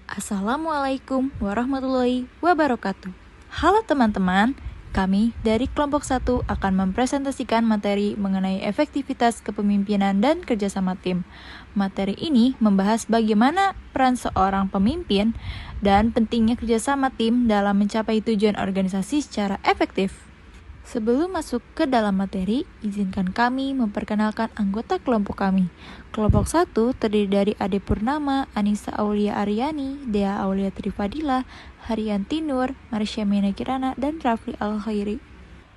Assalamualaikum warahmatullahi wabarakatuh. Halo teman-teman, kami dari kelompok 1 akan mempresentasikan materi mengenai efektivitas kepemimpinan dan kerjasama tim. Materi ini membahas bagaimana peran seorang pemimpin dan pentingnya kerjasama tim dalam mencapai tujuan organisasi secara efektif. Sebelum masuk ke dalam materi, izinkan kami memperkenalkan anggota kelompok kami. Kelompok 1 terdiri dari Ade Purnama, Anissa Aulia Aryani, Dea Aulia Trifadila, Haryanti Nur, Marsha Mena Kirana, dan Rafli Al-Khairi.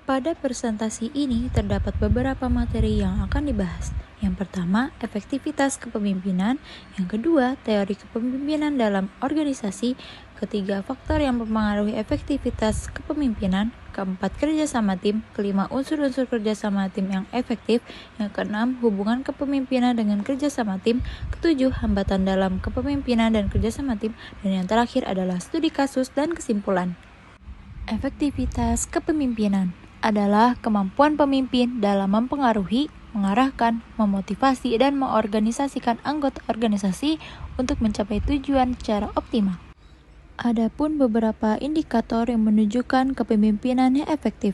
Pada presentasi ini terdapat beberapa materi yang akan dibahas. Yang pertama, efektivitas kepemimpinan. Yang kedua, teori kepemimpinan dalam organisasi. Ketiga, faktor yang mempengaruhi efektivitas kepemimpinan. Keempat, kerjasama tim. Kelima, unsur-unsur kerjasama tim yang efektif. Yang keenam, hubungan kepemimpinan dengan kerjasama tim. Ketujuh, hambatan dalam kepemimpinan dan kerjasama tim. Dan yang terakhir adalah studi kasus dan kesimpulan. Efektivitas kepemimpinan adalah kemampuan pemimpin dalam mempengaruhi, mengarahkan, memotivasi, dan mengorganisasikan anggota organisasi untuk mencapai tujuan secara optimal. Adapun beberapa indikator yang menunjukkan kepemimpinan yang efektif.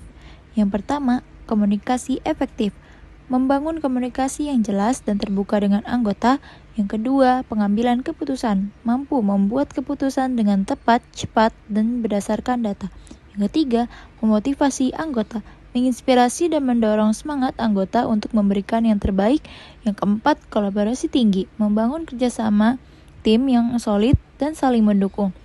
Yang pertama, komunikasi efektif. Membangun komunikasi yang jelas dan terbuka dengan anggota. Yang kedua, pengambilan keputusan. Mampu membuat keputusan dengan tepat, cepat, dan berdasarkan data. Yang ketiga, memotivasi anggota. Menginspirasi dan mendorong semangat anggota untuk memberikan yang terbaik. Yang keempat, kolaborasi tinggi. Membangun kerjasama tim yang solid dan saling mendukung.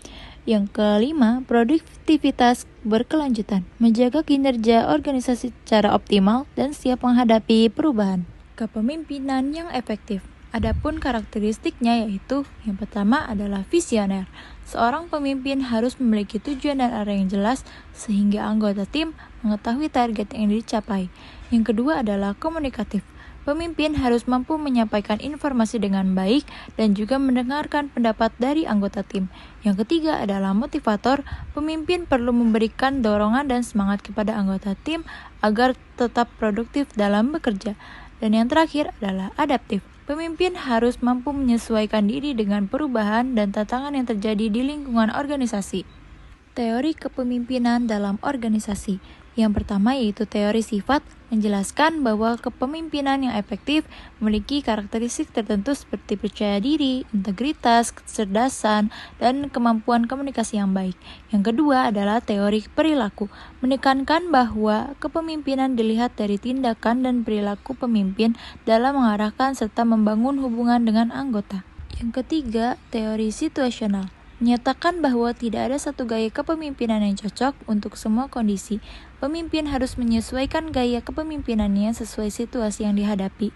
Yang kelima, produktivitas berkelanjutan, menjaga kinerja organisasi secara optimal dan siap menghadapi perubahan. Kepemimpinan yang efektif. Adapun karakteristiknya yaitu yang pertama adalah visioner. Seorang pemimpin harus memiliki tujuan dan arah yang jelas sehingga anggota tim mengetahui target yang dicapai. Yang kedua adalah komunikatif. Pemimpin harus mampu menyampaikan informasi dengan baik dan juga mendengarkan pendapat dari anggota tim. Yang ketiga adalah motivator. Pemimpin perlu memberikan dorongan dan semangat kepada anggota tim agar tetap produktif dalam bekerja. Dan yang terakhir adalah adaptif. Pemimpin harus mampu menyesuaikan diri dengan perubahan dan tantangan yang terjadi di lingkungan organisasi. Teori kepemimpinan dalam organisasi. Yang pertama yaitu teori sifat, menjelaskan bahwa kepemimpinan yang efektif memiliki karakteristik tertentu seperti percaya diri, integritas, kecerdasan, dan kemampuan komunikasi yang baik. Yang kedua adalah teori perilaku, menekankan bahwa kepemimpinan dilihat dari tindakan dan perilaku pemimpin dalam mengarahkan serta membangun hubungan dengan anggota. Yang ketiga, teori situasional, menyatakan bahwa tidak ada satu gaya kepemimpinan yang cocok untuk semua kondisi. Pemimpin harus menyesuaikan gaya kepemimpinannya sesuai situasi yang dihadapi.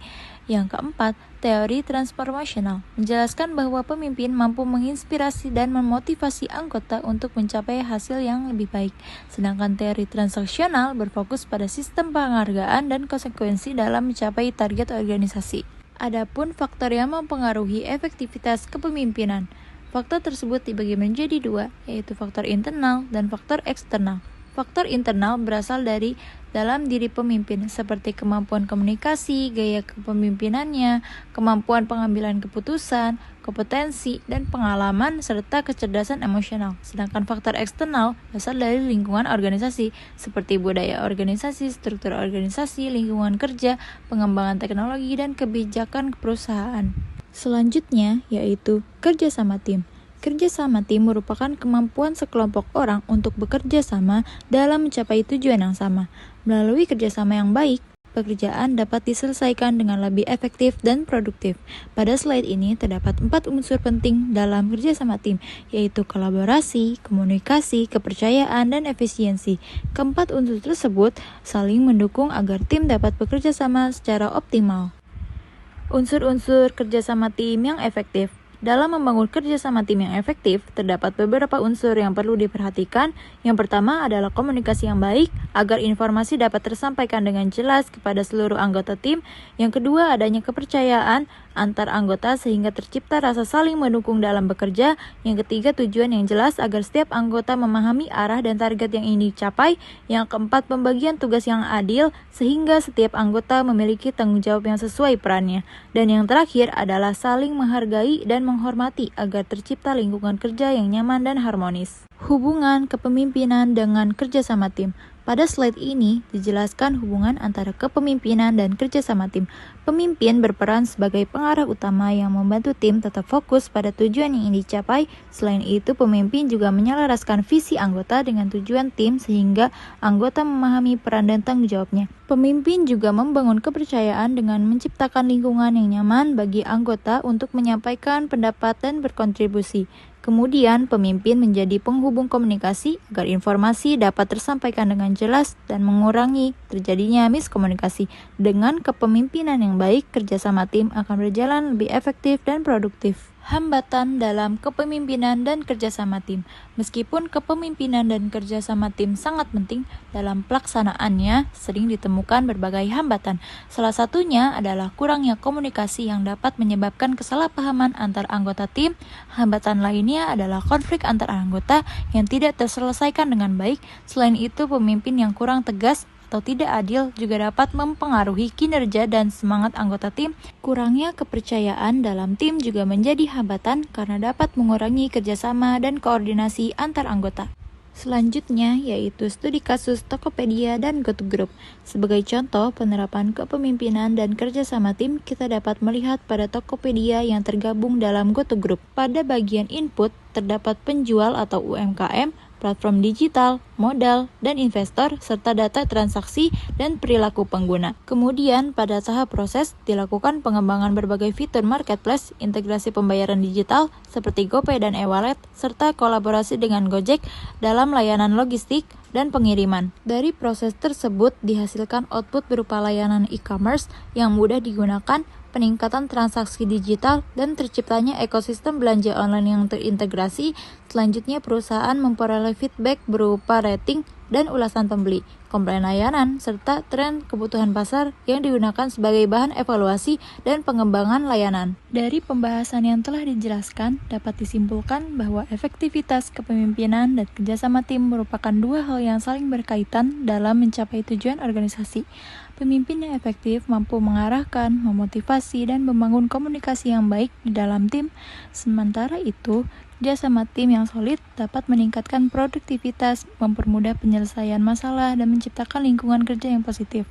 Yang keempat, teori transformasional, menjelaskan bahwa pemimpin mampu menginspirasi dan memotivasi anggota untuk mencapai hasil yang lebih baik. Sedangkan teori transaksional berfokus pada sistem penghargaan dan konsekuensi dalam mencapai target organisasi. Adapun faktor yang mempengaruhi efektivitas kepemimpinan. Faktor tersebut dibagi menjadi dua, yaitu faktor internal dan faktor eksternal. Faktor internal berasal dari dalam diri pemimpin, seperti kemampuan komunikasi, gaya kepemimpinannya, kemampuan pengambilan keputusan, kompetensi, dan pengalaman, serta kecerdasan emosional. Sedangkan faktor eksternal berasal dari lingkungan organisasi, seperti budaya organisasi, struktur organisasi, lingkungan kerja, pengembangan teknologi, dan kebijakan perusahaan. Selanjutnya yaitu kerjasama tim. Kerjasama tim merupakan kemampuan sekelompok orang untuk bekerja sama dalam mencapai tujuan yang sama. Melalui kerjasama yang baik, pekerjaan dapat diselesaikan dengan lebih efektif dan produktif. Pada slide ini terdapat 4 unsur penting dalam kerjasama tim, yaitu kolaborasi, komunikasi, kepercayaan, dan efisiensi. Keempat unsur tersebut saling mendukung agar tim dapat bekerja sama secara optimal. Unsur-unsur kerjasama tim yang efektif. Dalam membangun kerjasama tim yang efektif, terdapat beberapa unsur yang perlu diperhatikan. Yang pertama adalah komunikasi yang baik, agar informasi dapat tersampaikan dengan jelas kepada seluruh anggota tim. Yang kedua adanya kepercayaan, antar anggota sehingga tercipta rasa saling mendukung dalam bekerja. Yang ketiga, tujuan yang jelas agar setiap anggota memahami arah dan target yang ingin dicapai. Yang keempat, pembagian tugas yang adil sehingga setiap anggota memiliki tanggung jawab yang sesuai perannya. Dan yang terakhir adalah saling menghargai dan menghormati agar tercipta lingkungan kerja yang nyaman dan harmonis. Hubungan kepemimpinan dengan kerjasama tim. Pada slide ini dijelaskan hubungan antara kepemimpinan dan kerjasama tim. Pemimpin berperan sebagai pengarah utama yang membantu tim tetap fokus pada tujuan yang ingin dicapai. Selain itu, pemimpin juga menyelaraskan visi anggota dengan tujuan tim sehingga anggota memahami peran dan tanggung jawabnya. Pemimpin juga membangun kepercayaan dengan menciptakan lingkungan yang nyaman bagi anggota untuk menyampaikan pendapat dan berkontribusi. Kemudian, pemimpin menjadi penghubung komunikasi agar informasi dapat tersampaikan dengan jelas dan mengurangi terjadinya miskomunikasi. Dengan kepemimpinan yang baik, kerjasama tim akan berjalan lebih efektif dan produktif. Hambatan dalam kepemimpinan dan kerjasama tim. Meskipun kepemimpinan dan kerjasama tim sangat penting, dalam pelaksanaannya sering ditemukan berbagai hambatan. Salah satunya adalah kurangnya komunikasi yang dapat menyebabkan kesalahpahaman antar anggota tim. Hambatan lainnya adalah konflik antar anggota yang tidak terselesaikan dengan baik. Selain itu, pemimpin yang kurang tegas atau tidak adil juga dapat mempengaruhi kinerja dan semangat anggota tim. Kurangnya kepercayaan dalam tim juga menjadi hambatan karena dapat mengurangi kerjasama dan koordinasi antar anggota. Selanjutnya yaitu studi kasus Tokopedia dan GoTo Group. Sebagai contoh penerapan kepemimpinan dan kerjasama tim, kita dapat melihat pada Tokopedia yang tergabung dalam GoTo Group. Pada bagian input terdapat penjual atau UMKM, platform digital, modal, dan investor, serta data transaksi dan perilaku pengguna. Kemudian, pada tahap proses, dilakukan pengembangan berbagai fitur marketplace, integrasi pembayaran digital seperti GoPay dan e-wallet, serta kolaborasi dengan Gojek dalam layanan logistik dan pengiriman. Dari proses tersebut dihasilkan output berupa layanan e-commerce yang mudah digunakan, peningkatan transaksi digital, dan terciptanya ekosistem belanja online yang terintegrasi. Selanjutnya, perusahaan memperoleh feedback berupa rating dan ulasan pembeli, komplain layanan, serta tren kebutuhan pasar yang digunakan sebagai bahan evaluasi dan pengembangan layanan. Dari pembahasan yang telah dijelaskan, dapat disimpulkan bahwa efektivitas kepemimpinan dan kerjasama tim merupakan dua hal yang saling berkaitan dalam mencapai tujuan organisasi. Pemimpin yang efektif mampu mengarahkan, memotivasi, dan membangun komunikasi yang baik di dalam tim. Sementara itu, kerjasama tim yang solid dapat meningkatkan produktivitas, mempermudah penyelesaian masalah, dan menciptakan lingkungan kerja yang positif.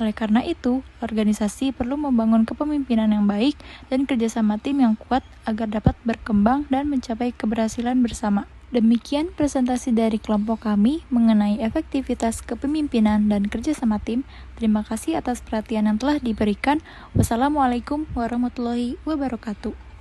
Oleh karena itu, organisasi perlu membangun kepemimpinan yang baik dan kerjasama tim yang kuat agar dapat berkembang dan mencapai keberhasilan bersama. Demikian presentasi dari kelompok kami mengenai efektivitas kepemimpinan dan kerjasama tim. Terima kasih atas perhatian yang telah diberikan. Wassalamualaikum warahmatullahi wabarakatuh.